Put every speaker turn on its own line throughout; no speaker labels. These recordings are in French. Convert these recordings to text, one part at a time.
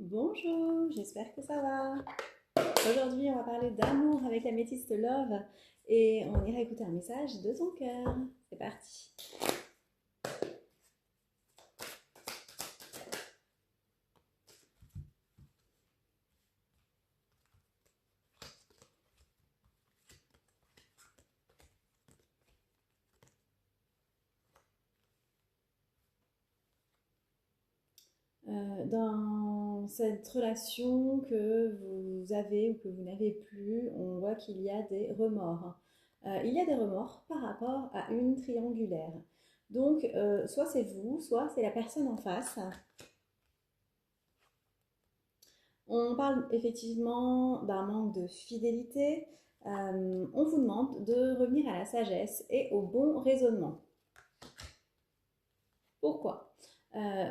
Bonjour, j'espère que ça va. Aujourd'hui, on va parler d'amour avec l'améthyste Love et on ira écouter un message de ton cœur. C'est parti. Dans cette relation que vous avez ou que vous n'avez plus, on voit qu'il y a des remords. Il y a des remords par rapport à une triangulaire. Donc, soit c'est vous, soit c'est la personne en face. On parle effectivement d'un manque de fidélité. On vous demande de revenir à la sagesse et au bon raisonnement. Pourquoi?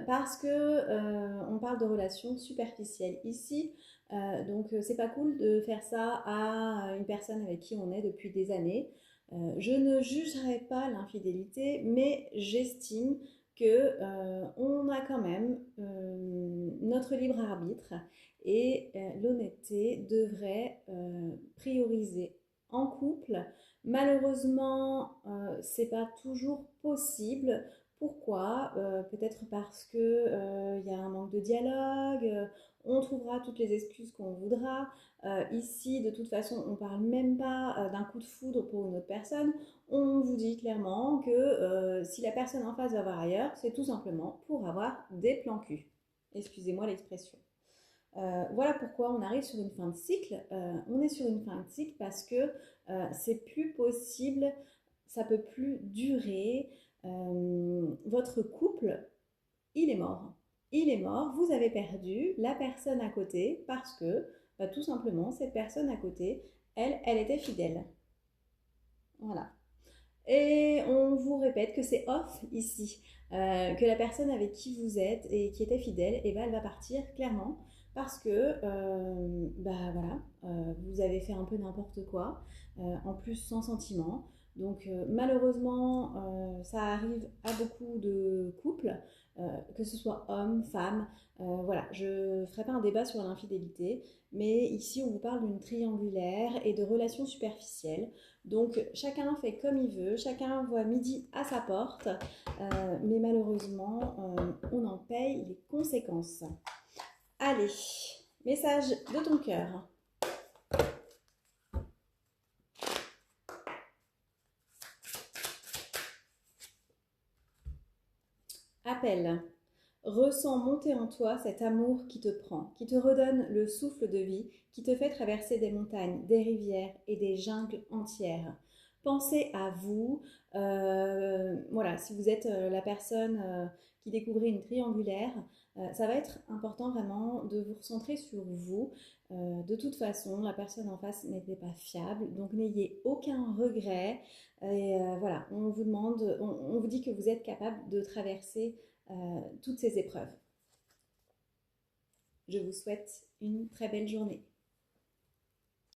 Parce que on parle de relations superficielles ici, donc c'est pas cool de faire ça à une personne avec qui on est depuis des années. Je ne jugerai pas l'infidélité, mais j'estime que on a quand même notre libre arbitre et l'honnêteté devrait prioriser en couple. Malheureusement, c'est pas toujours possible. Pourquoi? Peut-être parce que y a un manque de dialogue, on trouvera toutes les excuses qu'on voudra. Ici, de toute façon, on parle même pas d'un coup de foudre pour une autre personne. On vous dit clairement que si la personne en face va voir ailleurs, c'est tout simplement pour avoir des plans cul. Excusez-moi l'expression. Voilà pourquoi on arrive sur une fin de cycle. On est sur une fin de cycle parce que c'est plus possible, ça peut plus durer. Votre couple, il est mort. Il est mort, vous avez perdu la personne à côté parce que, bah, tout simplement, cette personne à côté, elle était fidèle. Voilà. Et on vous répète que c'est off ici, que la personne avec qui vous êtes et qui était fidèle, et ben elle va partir clairement parce que bah voilà, vous avez fait un peu n'importe quoi, en plus sans sentiment. Donc malheureusement, ça arrive à beaucoup de couples, que ce soit homme, femme. Voilà, je ne ferai pas un débat sur l'infidélité, mais ici on vous parle d'une triangulaire et de relations superficielles. Donc chacun fait comme il veut, chacun voit midi à sa porte, mais malheureusement, on en paye les conséquences. Allez, message de ton cœur. Appel. Ressens monter en toi cet amour qui te prend, qui te redonne le souffle de vie, qui te fait traverser des montagnes, des rivières et des jungles entières. Pensez à vous. Voilà, si vous êtes la personne qui découvrait une triangulaire, ça va être important vraiment de vous recentrer sur vous. De toute façon, la personne en face n'était pas fiable, donc n'ayez aucun regret. Et voilà, on vous demande, on vous dit que vous êtes capable de traverser toutes ces épreuves. Je vous souhaite une très belle journée.